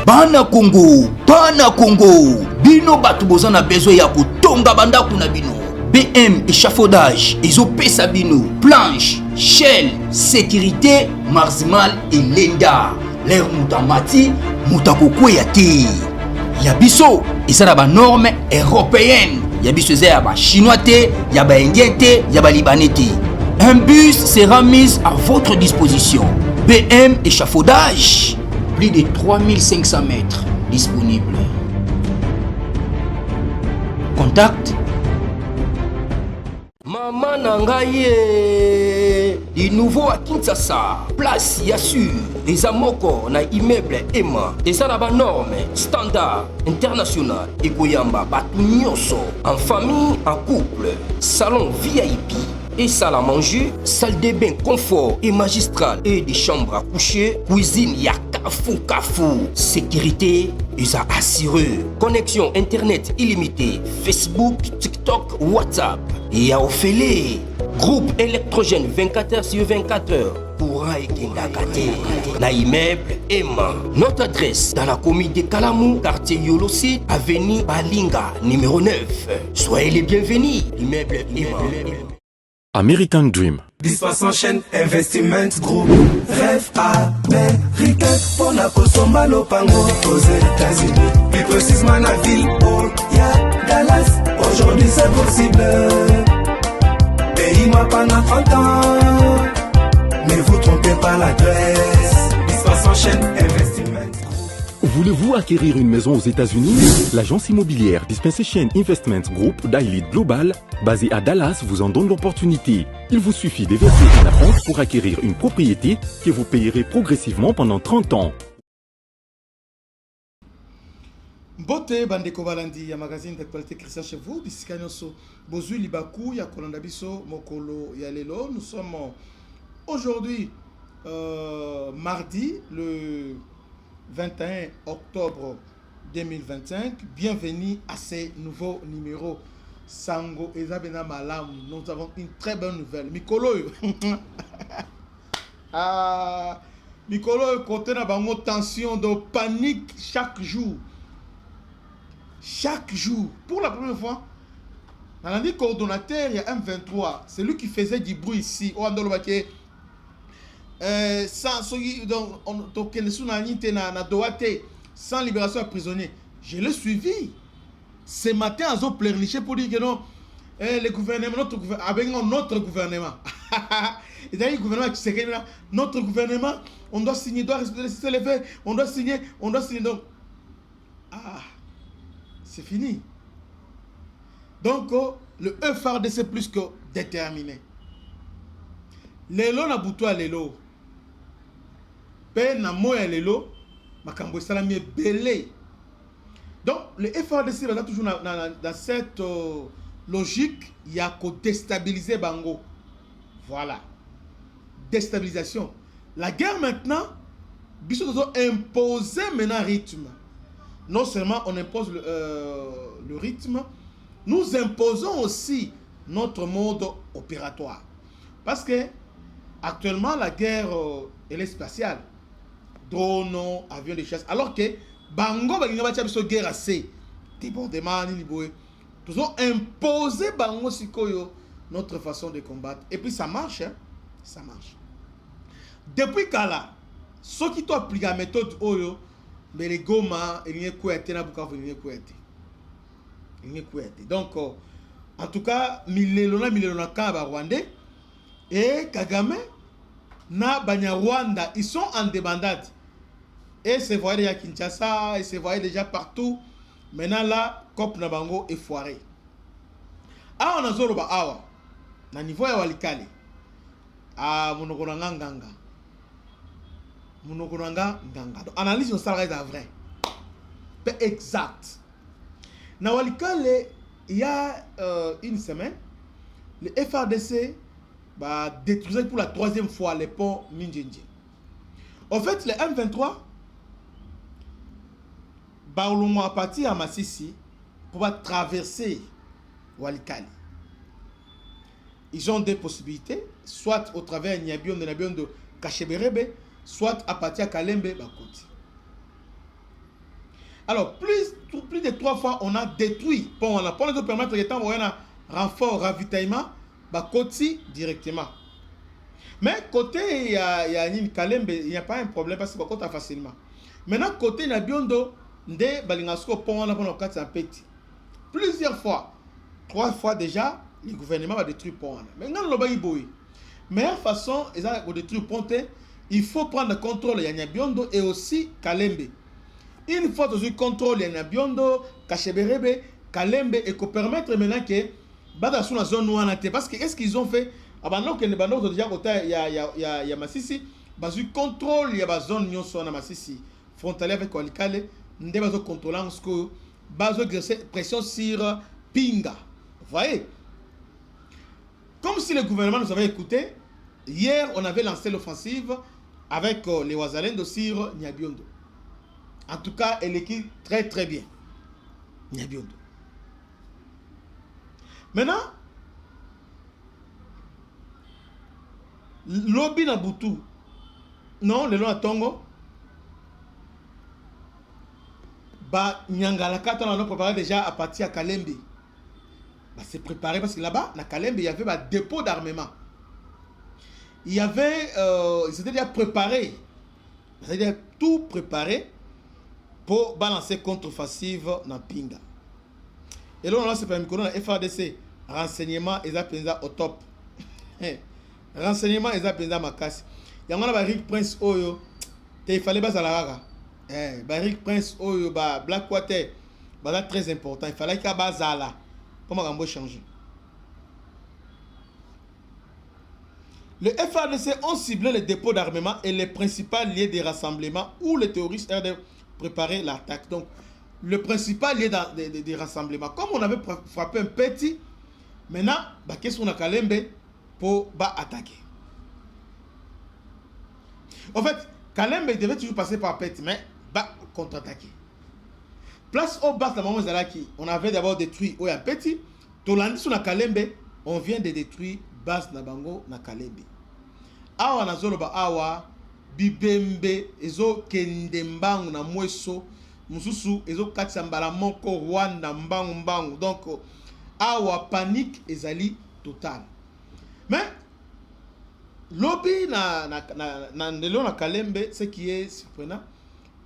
Bana Congo, bino batu boza na besoin ya kotonga bandaku na bino. BM échafaudage, ezopesa bino planche, shell, sécurité, marzimal et lenda. L'air mutamati, mutakokweya te. Yabiso, ezala ba norme européenne. Yabiso ezala ba chinois te, ya ba indien te, ya ba libanais te. Un bus sera mis à votre disposition. BM échafaudage, plus de 3500 mètres disponibles. Contact Maman Nangaye, du nouveau à Kinshasa, place Yassur, des amoko na immeuble Emma, des arabes normes, standard, international, et Koyamba, Batunyoso, en famille, en couple, salon VIP. Et salle à manger, salle de bain confort et magistrale et des chambres à coucher, cuisine ya kafou, sécurité ils a assuré, connexion internet illimitée, Facebook, TikTok, WhatsApp et à Ophélie, groupe électrogène 24h/24 pour Kendakate, na immeuble Emma. Notre adresse dans la commune de Kalamou, quartier Yolosi, avenue Balinga, numéro 9. Soyez les bienvenus, immeuble Emma. American Dream. Dispassant chaîne Investment Group. Rêve américain pour la Kosomba Lopango aux États-Unis. Plus précisément la ville où y a Dallas. Aujourd'hui c'est possible. Pays m'a pendant 30 ans. Ne vous trompez pas l'adresse. Dispassant chaîne Investment Group. Voulez-vous acquérir une maison aux États-Unis? L'agence immobilière Dispensation Investment Group d'Elite Global, basée à Dallas, vous en donne l'opportunité. Il vous suffit de verser un acompte pour acquérir une propriété que vous payerez progressivement pendant 30 ans. Bote bandeko balandi ya magazine d'actualité Christian chez vous bisika nyonso bozui libaku ya kolanda biso mokolo ya lelo. Nous sommes aujourd'hui mardi le 21 octobre 2025. Bienvenue à ces nouveaux numéros. Sango Ezabena Malam. Nous avons une très bonne nouvelle. Mikolo. Mikolo côté na bango tension de panique chaque jour. Chaque jour. Pour la première fois, on a dit coordonnateur, il y a M23. C'est lui qui faisait du bruit ici. Au Andolobake. Sans libération à prisonniers. Je l'ai suivi. Ce matin, ils ont pleurniché pour dire que non, le gouvernement, notre gouvernement. Et d'ailleurs, le gouvernement qui s'est là, notre gouvernement, on doit signer, doit respecter les faits, on doit signer. Donc, c'est fini. Donc, le FARDC plus que déterminé. Lelo na butoa lelo. Pe na moya lelo, makambo salami belé. Donc, le FARDC va toujours dans cette logique, il y a qu'à déstabiliser Bango. Voilà. Déstabilisation. La guerre maintenant, Bissot doit imposer maintenant rythme. Non seulement on impose le rythme, nous imposons aussi notre mode opératoire. Parce que actuellement, la guerre elle est spatiale. Drone, avion de chasse. Alors que Bango, il n'y a pas de guerre assez. Débordement, nous avons imposé Bango Sikoyo notre façon de combattre. Et puis ça marche. Hein? Ça marche. Depuis Kala, ceux qui ont appliqué la méthode Oyo, mais les Goma, il n'y a quoi être, il n'y a quoi être. Donc, en tout cas, Milelona Kaba Rwandais et Kagame, na Banyarwanda, ils sont en débandade. Et c'est voyé déjà à Kinshasa, et c'est voyé déjà partout. Maintenant là, Cop Nabango est foiré. Ah, on a zoro ba awa. Na niveau ya walikali. Ah, monokonanga nganga. Monokonanga nganga. Donc, analyse au salaire est vrai. C'est exact. Na walikali, il y a une semaine, le FARDC détruisait pour la 3e fois les ponts Minjinji. En fait, les M23 Baoulou à partir à Massissi pour traverser Walikali. Ils ont des possibilités, soit au travers de Kacheberebe, soit à partir à Kalembe Bakoti. Alors, plus de 3 fois, on a détruit pont wana pour nous permettre de temps un renfort ravitaillement bah côté directement. Mais côté il y a une Kalembe, il n'y a pas un problème parce que côté facilement. Maintenant côté na Biondo nde balingasko pont wana pour quatre petit. Plusieurs fois, 3 fois déjà, le gouvernement va détruire pont wana. Mais quand le ba iboyi. Meilleure façon ils ont détruire pont, il faut prendre le contrôle ya Biondo et aussi Kalembe. Une fois que tu contrôles les Biondo, Kacheberebe, Kalembe et qu'on permettre maintenant que bada sous la zone noire parce que est-ce qu'ils ont fait avant que les bandos déjà côté il y a Masisi, bazu contrôle il y a la zone nyonso na Masisi frontalier avec Walikale, ndé bazo contrôler ce que bazo exercer pression sur Pinga. Vous voyez? Comme si le gouvernement nous avait écouté, hier on avait lancé l'offensive avec les Wazalendo sur Nyabiondo. En tout cas, elle équipe très très bien. Nyabiondo. Maintenant, lobby na Butu. Non, le long à Tongo. Bah, Nyangalaka, on a préparé déjà à partir à Kalembe. Bah, c'est préparé parce que là-bas, à Kalembe, il y avait un dépôt d'armement. Il y avait, c'était déjà préparé. C'est-à-dire tout préparé pour balancer contre-offensive dans Pinga. Et là, on a ce premier la FRDC, renseignement et ça au top. Renseignement et ça ma casse. Il y a un Rick Prince Oyo, il fallait pas la Rick Prince Oyo, Blackwater, c'est très important. Il fallait qu'il y ait Bazala pour m'en changer. Le FRDC ont ciblé les dépôts d'armement et les principaux lieux de rassemblement où les terroristes ont préparé l'attaque. Donc, le principal lieu des rassemblements, comme on avait frappé un petit, maintenant, qu'est-ce qu'on a Kalembe pour attaquer. En fait, Kalembe devait toujours passer par petit, mais contre-attaquer. Place au bas, on avait d'abord détruit un petit, Tolandi sur la Kalembe, on vient de détruire base na bango na Kalembe. Awa na zolo awa bibembe ezo kendembangu na mweso mususu ezo katsambala moko Rwanda mbangu. Donc awa panique ezali total. Mais lobby na ndelo na Kalembe, ce qui est surprenant,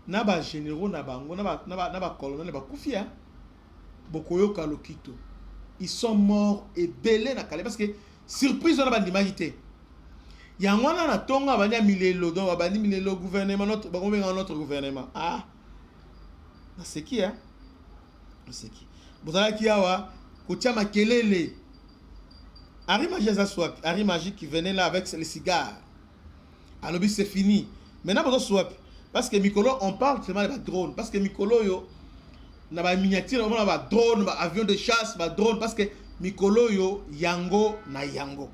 na ba généraux na bango na ba colonel ba kufia bokoyo kalokito. Ils sont morts et belés na Kalembe parce que surprise on a bandi magité. Yangwana na tonga banya milelo donc bandi milelo gouvernement notre gouvernement. Ah. C'est qui hein? C'est qui? Bozala ki awa kotia makelele. Ari Magie za swap, Ari Magie qui venait là avec les cigares. Alobi c'est fini. Maintenant bozo swap parce que Mikolo on parle seulement de drone parce que Mikolo yo na ba miniature on a ba drone, ba avion de chasse, ba drone parce que Mikolo yo yango na yango.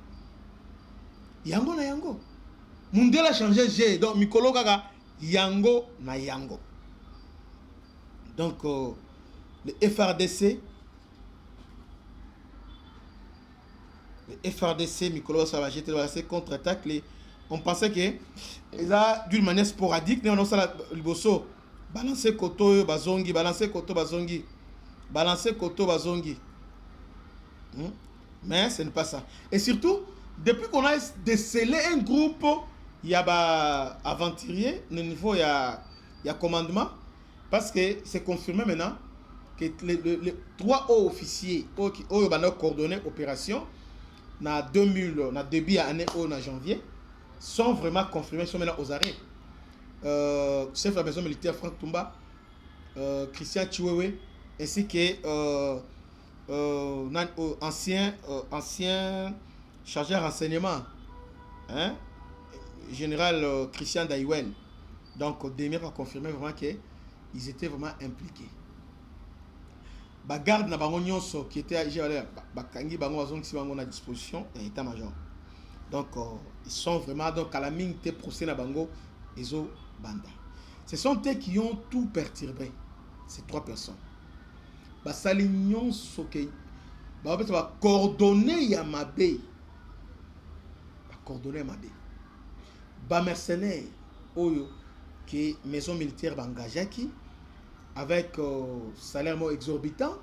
Yango na yango. Mundela changé G donc Mikolo kaka yango na yango. Donc le FRDC Mikolo ça va jeter le contre-attaque. On pensait que ils a d'une manière sporadique on a ça le bosso balancer koto bazongi balancer koto bazongi balancer koto bazongi. Mais ce n'est pas ça. Et surtout, depuis qu'on a décelé un groupe, il y a aventurier, au niveau il y a commandement, parce que c'est confirmé maintenant que les 3 hauts officiers qui ont coordonné l'opération dans 2000, dans début année en janvier, sont vraiment confirmés, sont maintenant aux arrêts. Chef de la maison militaire Franck Toumba, Christian Chiwewe, ainsi que ancien chargé de renseignement, hein, général Christian Daïwen. Donc, Demir a confirmé vraiment qu'ils étaient vraiment impliqués. Garde na bango nyonso qui était à Bakangi bango bazong si bango na disposition et état-major. Donc, ils sont vraiment donc à la mine te procès na bango ezo banda. Ce sont eux qui ont tout perturbé, ces 3 personnes. Basali nyonso ke ba coordonner ya mabe. Coordonner mabe. Ba mercenaires oyo que maison militaire ba engagé qui avec salaire exorbitant,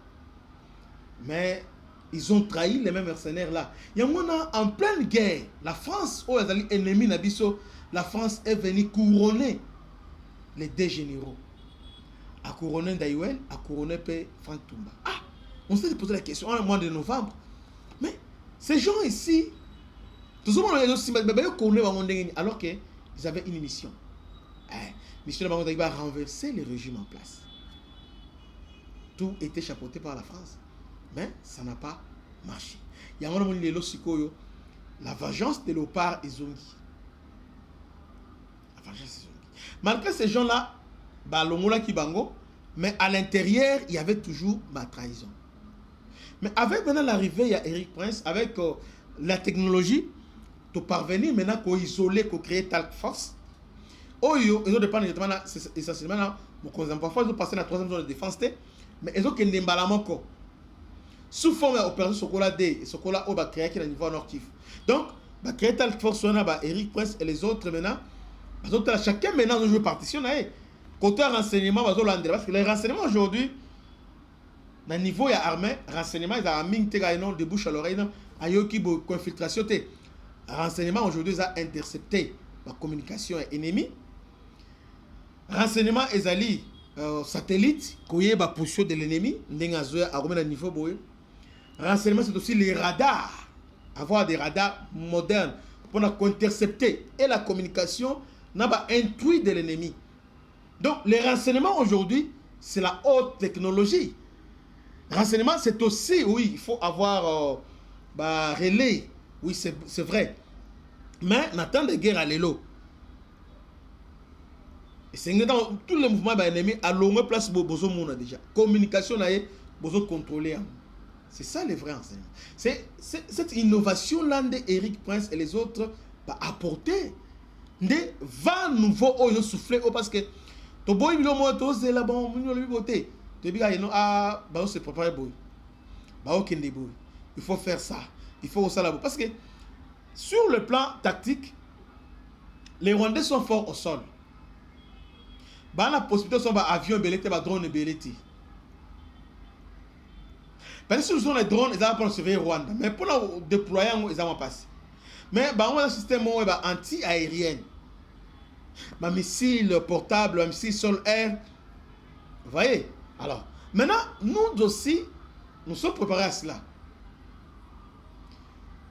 mais ils ont trahi les mêmes mercenaires là. Il y a en pleine guerre, la France, oh, les ennemis Nabiso, la France est venue couronner les deux généraux. À couronner Daïwel, à couronner Franck Toumba. Ah, on s'est posé la question en mois de novembre. Mais ces gens ici, alors qu'ils avaient une mission. Mission de renverser le régime en place. Tout était chapeauté par la France. Mais ça n'a pas marché. Il y a un moment où la vengeance de Léopard et Zongi. La vengeance de Zongi. Malgré ces gens-là, mais à l'intérieur, il y avait toujours ma trahison. Mais avec maintenant l'arrivée, il y a Eric Prince, avec la technologie, pour parvenir maintenant à isoler, à créer telle force. Ils ont dépendé essentiellement, parfois ils ont passé la troisième zone de défense, mais ils ont qu'un emballement. Sous forme d'opération Sokola D, Sokola O, va créer qui est au niveau nord-kiff. Donc, va créer telle force, Eric Prince et les autres maintenant, chacun maintenant joue partition. Côté renseignement, parce que les renseignements aujourd'hui, au niveau armé, renseignement, ils ont mis des bouches à l'oreille, il y a eu infiltration. Renseignement aujourd'hui, ils ont intercepté la communication ennemie. Renseignement, ils ont dit satellite, qui est la position de l'ennemi, à niveau. Renseignement, c'est aussi les radars. Avoir des radars modernes pour intercepter et la communication n'a pas intuit de l'ennemi. Donc, les renseignements aujourd'hui, c'est la haute technologie. Renseignement, c'est aussi, oui, il faut avoir relais. Oui, c'est vrai. Mais, on attend des guerres à l'élo. Et c'est dans tous les mouvements ennemis, à longue place, besoin de déjà. Communication, besoin de contrôler. C'est ça les vrais renseignements. C'est cette innovation-là d'Eric Prince et les autres va apporter des vents nouveaux où ils ont soufflé. Parce que ton boy, il a là bon, se préparer boy. Il faut faire ça. Il faut ça là. Parce que sur le plan tactique, les Rwandais sont forts au sol. La possibilité de avion belleté, drone belleté. Parce que si nous avons les drones, ils vont surveiller Rwanda. Mais pour le déployer, ils vont passer. Mais on a un système anti-aérien. Un missile portable, un missile sol-air. Vous voyez? Alors, maintenant, nous aussi, nous sommes préparés à cela.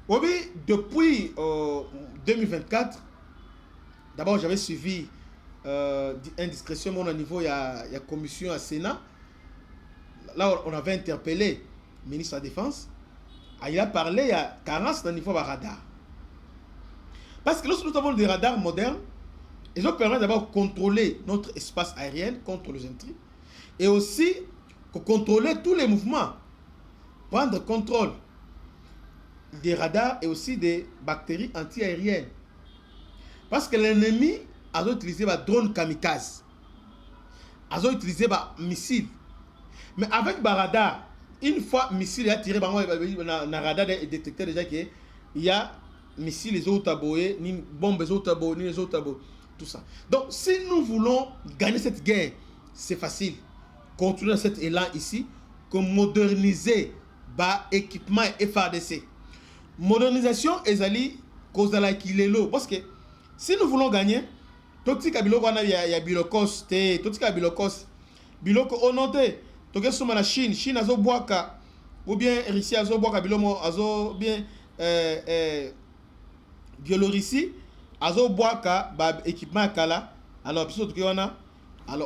Oui, depuis 2024, d'abord j'avais suivi indiscrétion au niveau, il y a commission à Sénat. Là, on avait interpellé le ministre de la Défense. Il a parlé, il y a carence au niveau de radar. Parce que lorsque nous avons des radars modernes, ils ont permis d'abord de contrôler notre espace aérien contre les intrigues. Et aussi, de contrôler tous les mouvements. Prendre contrôle des radars et aussi des bactéries anti-aériennes. Parce que l'ennemi a utilisé des drones kamikazes. A utilisé des missiles. Mais avec le radar, une fois le missile est tiré, le radar est détecté déjà qu'il y a missiles, les autres aboyés, ni bombes, les autres aboyés, ni les autres aboyés, tout ça. Donc, si nous voulons gagner cette guerre, c'est facile. Continuer cet élan ici, que moderniser l'équipement FARDC. Modernisation, ezali cause de la kilelo. Parce que si nous voulons gagner, tout ce qu'il y a bilokos, tout ce qu'il y a bilokos, biloko onote. Donc, si la Chine, Chine a boaka, ou bien Russie a boaka, bilomo a bien Biélorussie a boaka, équipement kala. Alors,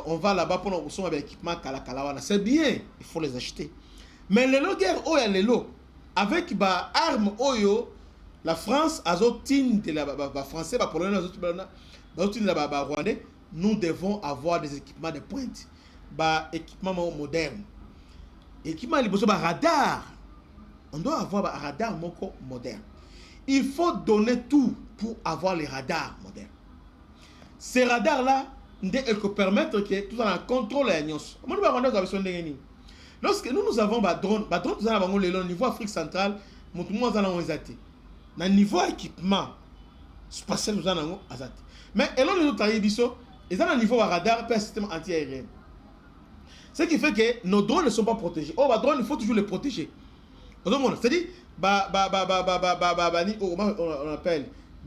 on va là-bas pour nous avec équipement kala. C'est bien, il faut les acheter. Mais les guerres, oh, les lots, avec les armes, oh, la France a les Français, les Polonais, les Rwandais, nous devons avoir des équipements de pointe. Équipement moderne. Équipement de radar. On doit avoir un radar moderne. Il faut donner tout pour avoir les radars modernes. Ces radars-là, ils permettent que tout en contrôle les agneaux. Lorsque nous avons des drones, nous avons le niveau Afrique centrale, nous avons le niveau équipement spatial, nous avons mais et là, nous avons un niveau radar et un système anti-aérien. Ce qui fait que nos drones ne sont pas protégés. Oh, bah drone, il faut toujours les protéger. C'est-à-dire, on appelle,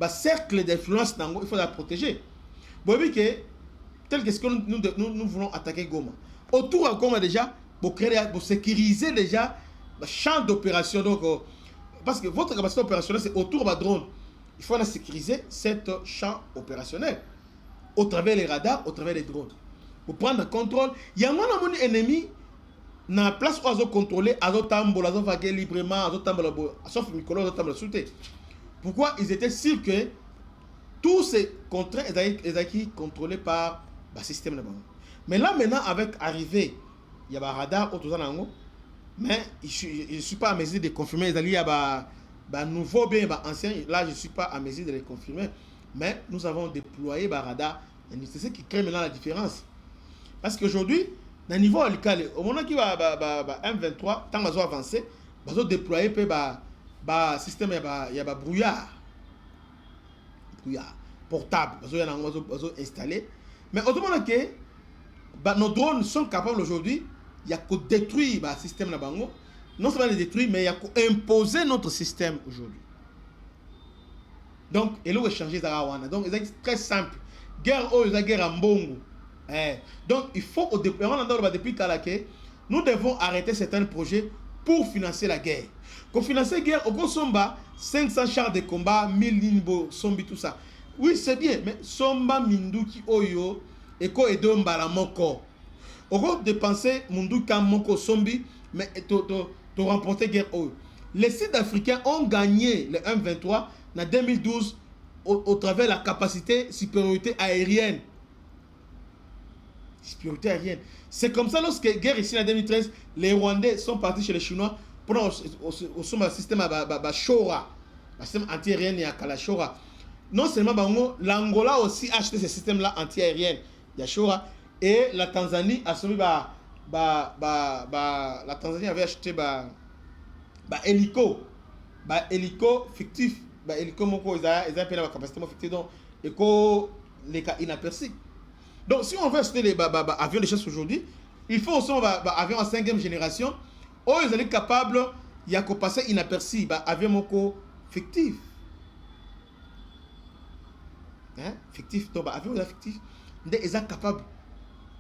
cercle d'influence, il faut la protéger. Bon, oui, que, tel que ce que nous voulons attaquer Goma. Autour de Goma, déjà, pour sécuriser déjà le champ d'opération. Donc, parce que votre capacité opérationnelle, c'est autour de drone. Il faut la sécuriser, cet champ opérationnel. Au travers des radars, au travers des drones. Pour prendre le contrôle, il y a un ennemi dans la place où ils ont contrôlé, ils ont tambour, ils ont fait librement, ils ont tambour, sauf Nicolas, ils ont tambour sauté. Pourquoi ils étaient sûrs que tous ces contrats étaient contrôlés par le système de. Mais là, maintenant, avec arrivée, il y a un radar autour de nous, mais je ne suis pas à mesure de confirmer. Il y a un nouveau bien, ancien, là, je ne suis pas à mesure de les confirmer. Mais nous avons déployé un radar. C'est ce qui crée maintenant la différence. Parce qu'aujourd'hui, dans le niveau local, au moment qui va M23, tant qu'ils ont avancé, ils ont déployé le système, il y a un brouillard portable, ils ont installé. Mais au moment que nos drones sont capables aujourd'hui, il y a qu'à détruire le système là-bas. Non seulement les détruire, mais il y a qu'à imposer notre système aujourd'hui. Donc, il faut changer ça. Donc, c'est très simple. Guerre, guerre en bongo. Donc, il faut au dépôt, depuis nous devons arrêter certains projets pour financer la guerre. Pour financer la guerre, au Somba, 500 chars de combat, 1000 nimbo, sombi, tout ça. Oui, c'est bien, mais Somba Minduki Oyo, et ko edomba la moko. Au lieu de dépenser Munduka Moko Sombi, mais de remporter guerre Oyo. Les Sud-Africains ont gagné le M23 en 2012 au travers de la capacité supériorité aérienne. Supériorité aérienne. C'est comme ça, lorsque la guerre ici en 2013, les Rwandais sont partis chez les Chinois pour un système Shora, un système anti-aérien et à Shora. Non seulement l'Angola aussi a acheté ce système-là anti-aérien, Shora, et la Tanzanie a soumis la Tanzanie avait acheté hélico fictif, hélico moko ils ont fait la capacité fictive donc éco les cas inaperçus. Donc si on veut acheter les avions de chasse aujourd'hui, il faut aussi avion à 5e génération où ils sont capables il y a qu'à passer inaperçu avion moko fictif. Hein? Fictif, donc avion fictif, ils sont capables.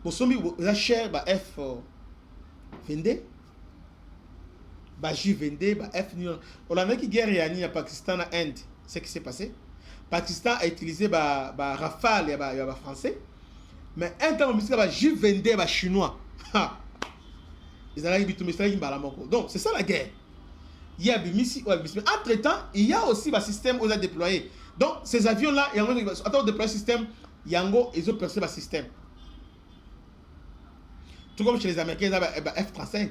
Pour ceux qui ont cher F22, J22, F9. On a vu que guerre il y a Pakistan et Inde. C'est ce qui s'est passé. Pakistan a utilisé Rafale, il y a français. Mais un temps, on a J22, chinois. Ils ont dit que donc, c'est ça la guerre. Il y a Bimissi. Entre-temps, il y a aussi un système où on a déployé. Donc, ces avions-là, ils ont déployé le système. Ils ont percé le système. Tout comme chez les Américains, ils ont F-35.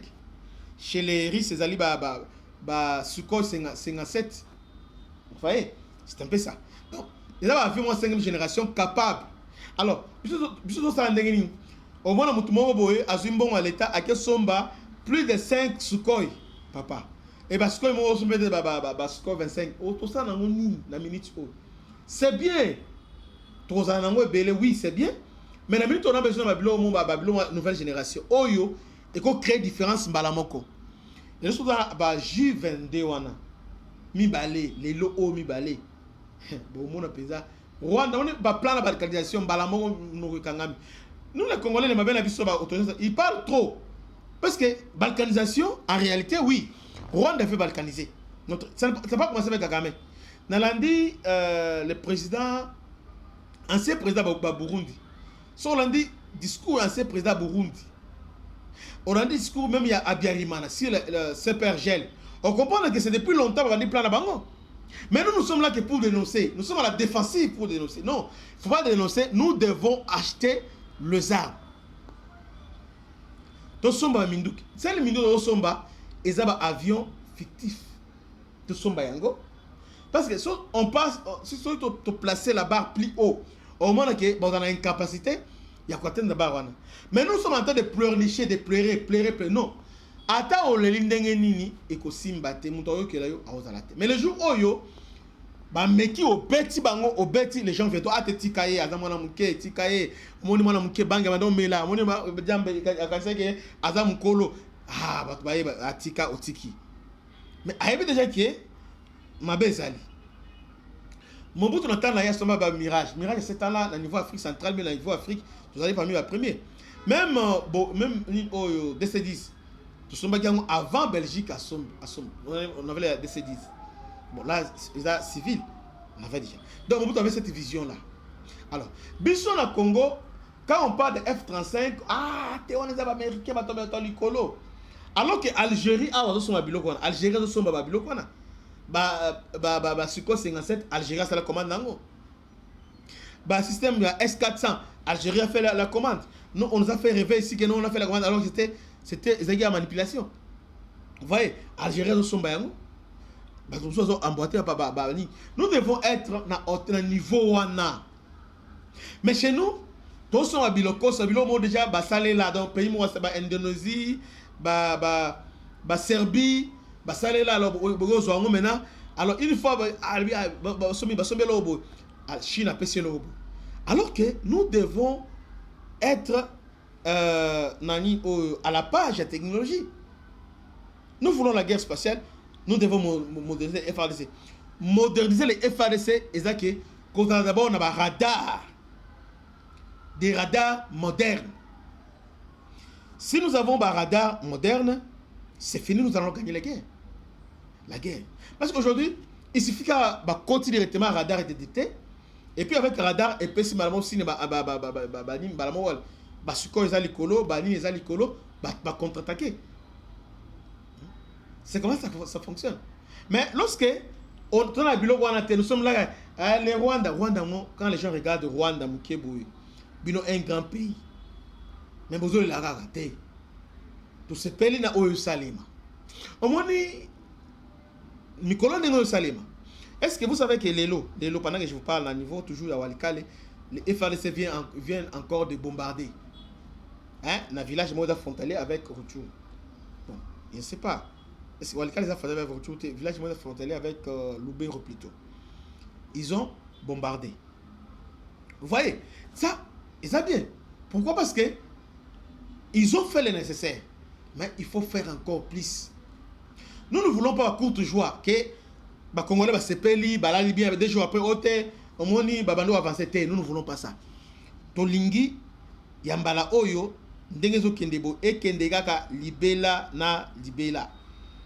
Chez les Russes, ils ont Sukhoi 57. Vous voyez, c'est un peu ça. Donc, ils ont un avion en 5e génération capable. Alors, au moins, à l'État, à Kesomba, plus de 5 Sukhoi, papa. Et Sukhoi, Sukhoi 25. Tout ça, c'est bien. Oui, c'est bien. Mais la minute on a besoin de nouvelle génération. Oyo, et qu'on crée différence balamoko. Et nous sommes dans J22 wana. Mi balé, les lots mi balé. Bon mon apesa. Rwanda on est pas plan la balkanisation balamoko nous kangami. Nous les Congolais les mabena biso ba autorisation, ils parlent trop. Parce que balkanisation en réalité oui, Rwanda fait balkaniser. Ça n'a pas commencé avec Kagame. Nalandi le président ancien président Burundi. Si on a dit discours ancien président Burundi, on a dit discours même il y a Abiyarimana, si le CPRGL, on comprend que c'est depuis longtemps qu'on a dit plan à Bango. Mais nous sommes là que pour dénoncer, nous sommes à la défensive pour dénoncer. Non, il ne faut pas dénoncer, nous devons acheter les armes. Donc Somba Mindouk, c'est le Mindouk de Somba, ils ont un avion fictif de Somba Yango. Parce que si on passe, si on place la barre plus haut, au moment que on a une capacité, il y a quoi de la barre. Mais nous sommes en train de pleurnicher, de pleurer. Non. Attends, on les lignes nini et qu'on simbate, mais le jour où Bah meki au beti les gens viennent ah te tikaye azamona muke tikaye moni mona muke banga madon mela moni ma jambe akaseke azam kolo ah ba baye atika otiki mais ayebe déjà que ma bezali Mobutu n'entend la yasoma ba mirage c'est là au niveau Afrique centrale mais au niveau Afrique vous allez parmi les premiers même même au DC10 tout somba avant Belgique à Somme on avait la DC10. Bon, là, c'est civil. On avait déjà. Donc, Mobutu avait cette vision-là. Alors, Bisson à Congo, quand on parle de F-35, ah, on est américain, alors que Algérie, Algérie, Suko 57, Algérie, c'est la commande. Système de S-400, Algérie a fait la commande. Nous, on nous a fait rêver ici que nous, on a fait la commande, alors que c'était la manipulation. Vous voyez, Algérie, nous devons être à un niveau wana. Mais chez nous, tous sont à Biloko, déjà basalé là dans le pays moi c'est Indonésie, Serbie, basalé là maintenant. Alors une fois Chine a péché l'obo. Alors que nous devons être à la page de la technologie. Nous voulons la guerre spatiale. Nous devons moderniser les FARDC. Moderniser les FARDC, c'est qu'on a d'abord un radar. Des radars modernes. Si nous avons un radar moderne, c'est fini, nous allons gagner la guerre. La guerre. Parce qu'aujourd'hui, il suffit qu'à continuer directement un radar et détecter. Et puis avec le radar, et puis si malheureusement, si nous avons contre-attaquer. C'est comme ça fonctionne. Mais lorsque on tourne à Bilo Rwanda, nous sommes là, les Rwanda, quand les gens regardent Rwanda, Bino un grand pays. Mais vous avez la raté. Tout ce pays na Oyo Salima. Au moins, Nicolas Nengo Salima. Est-ce que vous savez que les lots, pendant que je vous parle à niveau toujours à Walikale, les FARDC viennent encore de bombarder. Hein? Dans le village de frontalier avec Rutshuru. Bon, je ne sais pas. Walikale les a fait avec Rutshuru, village de frontalier avec Lubero plutôt. Ils ont bombardé. Vous voyez, ça, ils ont bien. Pourquoi? Parce que ils ont fait le nécessaire. Mais il faut faire encore plus. Nous ne voulons pas à courte joie que les Congolais se peli, la Libye, des jours après, nous ne voulons pas ça. Tolingi, Yambala Oyo, Ndengezo Kendebo, et Kendegaka, Libela, na Libela.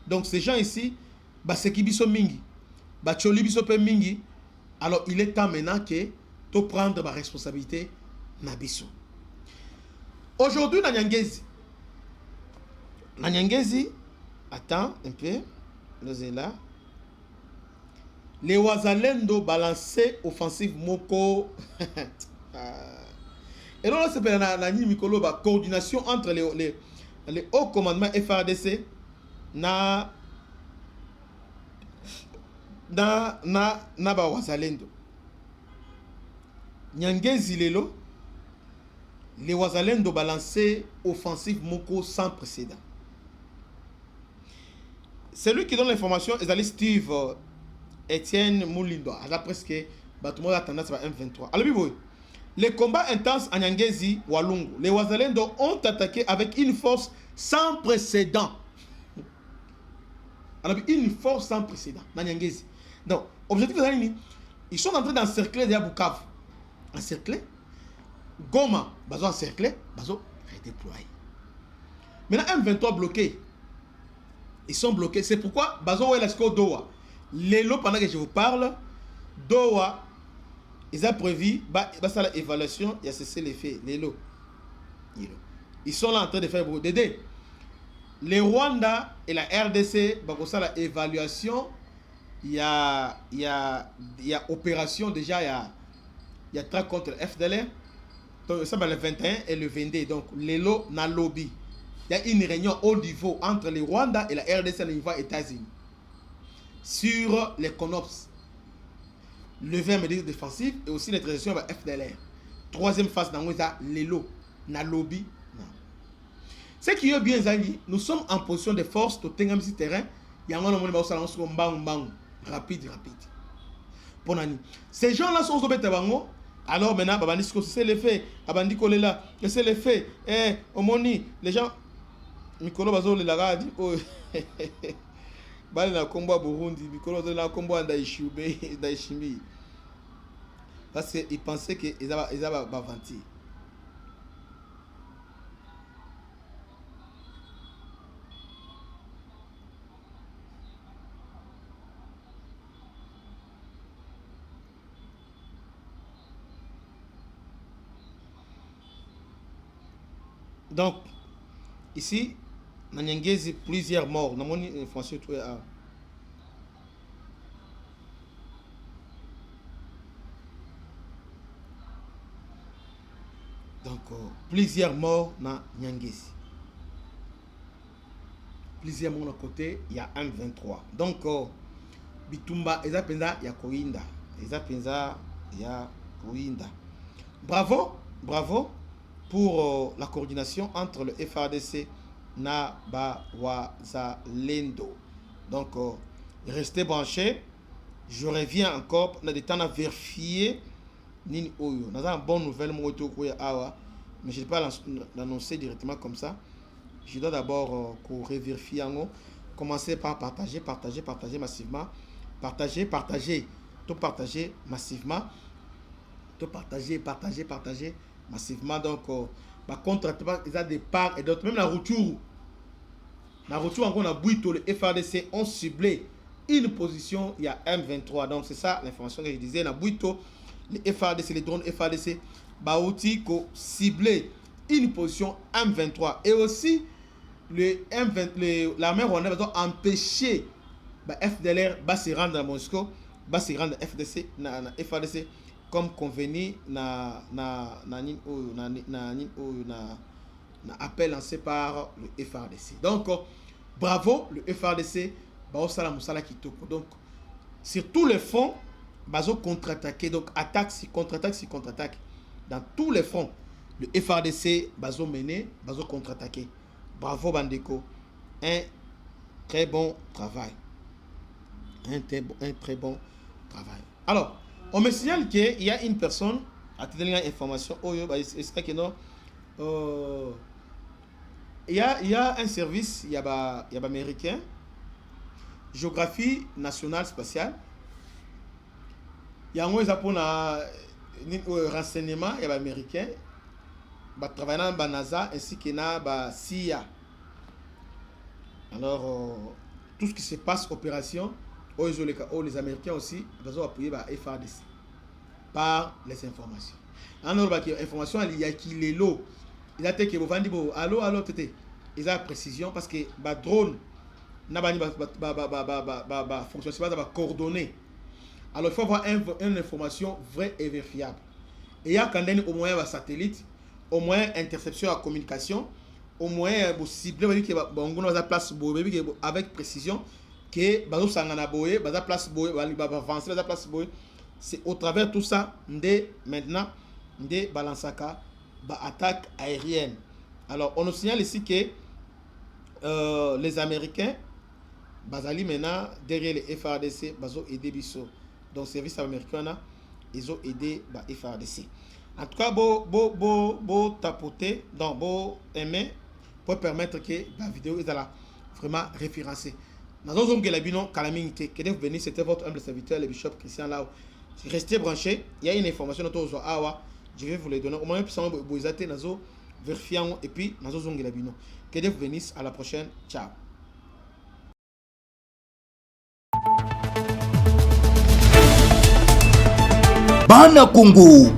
Donc ces gens ici, c'est qui biso mingi, choli biso pe mingi. Alors il est temps maintenant que tu prendre ma responsabilité na biso. Aujourd'hui, na Nyangezi, attends un peu, nous sommes là. Les Wazalendo balancé offensive Moko. Et là, c'est la coordination entre les hauts commandements FARDC na Wazalendo. Nyangezi lelo, les Wazalendo balancé offensive Moko sans précédent. Celui qui donne l'information est Steve Etienne Moulindo. D'après ce que tout le monde a tendance à M23. Alors, les combats intenses à Nyangezi, Walungu, les Wazalendo ont attaqué avec une force sans précédent. Alors, une force sans précédent à Nyangezi. Donc, objectif, ils sont en train d'encercler des Bukavu. Encercler. Goma, bazo encercler, bazo redéployer. Maintenant, M23 bloqué. Ils sont bloqués. C'est pourquoi bazo est l'esco Doha. Lélo, pendant que je vous parle, Doha, ils ont prévu, l'évaluation, il y a cessé les faits. Lélo. Ils sont là en train de faire beaucoup d'aider. Les Rwanda et la RDC, l'évaluation, il y a opération déjà, il y a 3 contre le FDLR. Donc, ça va le 21 et le 22. Donc, Lélo na lobby. Il y a une réunion au niveau entre les Rwanda et la RDC au niveau États-Unis. Sur les CONOPS, lever un médias défensif et aussi les transitions avec FDLR. Troisième phase dans l'élo, na lobby. Ce qui est bien, nous sommes en position de force, tout terrain, il y a un moment rapide. Ponani. Ces gens-là sont au Betabango. Alors maintenant, c'est les faits. Abandi Kolela, c'est les faits. Omoni, les gens. Mikolo Bazo le Lara dit, oh, Bale na combo Burundi, Mikolo Bazo na combo Daishimi. Parce qu'ils pensaient qu'ils avaient vanté. Donc, ici, dans Nyangezi, plusieurs morts. Dans mon information, tout est à. Donc, plusieurs morts dans Nyangezi. Plusieurs morts à côté, il y a 1,23. Donc, Bitumba, Ezapenza, il y a Koinda. Ezapenza, il y a Koinda. Bravo, bravo pour la coordination entre le FARDC na Wazalendo. Donc, restez branchés. Je reviens encore. On a des temps à vérifier. Nini Oyo. Nous avons une bonne nouvelle. Mais je ne vais pas l'annoncer directement comme ça. Je dois d'abord vérifier. Commencer par partager massivement. Partager massivement. Tout partager massivement. Donc, contre, il y a des parts et d'autres. Même la retour, encore, on a Bouito, le FARDC ont ciblé une position, il y a M23. Donc, c'est ça l'information que je disais. La Bouito, les FARDC, les drones FARDC, Baouti, ciblé une position M23. Et aussi, l'armée rwandaise va empêcher FDLR de se rendre à Moscou, de se rendre à FARDC. Comme convenu na appel lancé par le FARDC. Donc, bravo le FARDC. Donc, sur tous les fronts, bazo contre-attaquer. Donc, attaque, si contre-attaque. Dans tous les fronts, le FARDC, bazo mené, bazo contre-attaquer. Bravo Bandeko. Un très bon travail. Un très bon travail. Alors, on me signale qu'il y a une personne à te donner l'information. Il y a un service, il y a américain, géographie nationale spatiale. Il y a un renseignement, il y a américain, travaillant dans la NASA ainsi que dans la CIA. Alors, tout ce qui se passe, opération. Les Américains aussi vont appuyer par FARDC par les informations. Alors, les informations, il y a qui les lots. Il a été que vous vendez allô, tété. Ils ont précision parce que les drones n'a pas fonctionné, c'est pas coordonné. Alors, il faut avoir une information vraie et vérifiable. Et il y a quand même au moins un satellite, au moins interception à communication, au moins ciblé avec précision. Que bazo sangana boye baza place boye ba avancer baza place boye, c'est au travers tout ça maintenant balansaka ba attaque aérienne. Alors on nous signale ici que les Américains bazali maintenant derrière les FARDC bazo aider biso. Donc service américain ils ont aidé ba FARDC. En tout cas beau tapoter donc beau aimer pour permettre que la vidéo est vraiment référencée. Que Dieu bénisse, c'était votre humble serviteur, le bishop Christian Lao. Restez branchés, il y a une information autour Awa, je vais vous les donner. Au moins, vous êtes vérifier et puis que Dieu vous bénisse, à la prochaine, ciao. Bana Congo,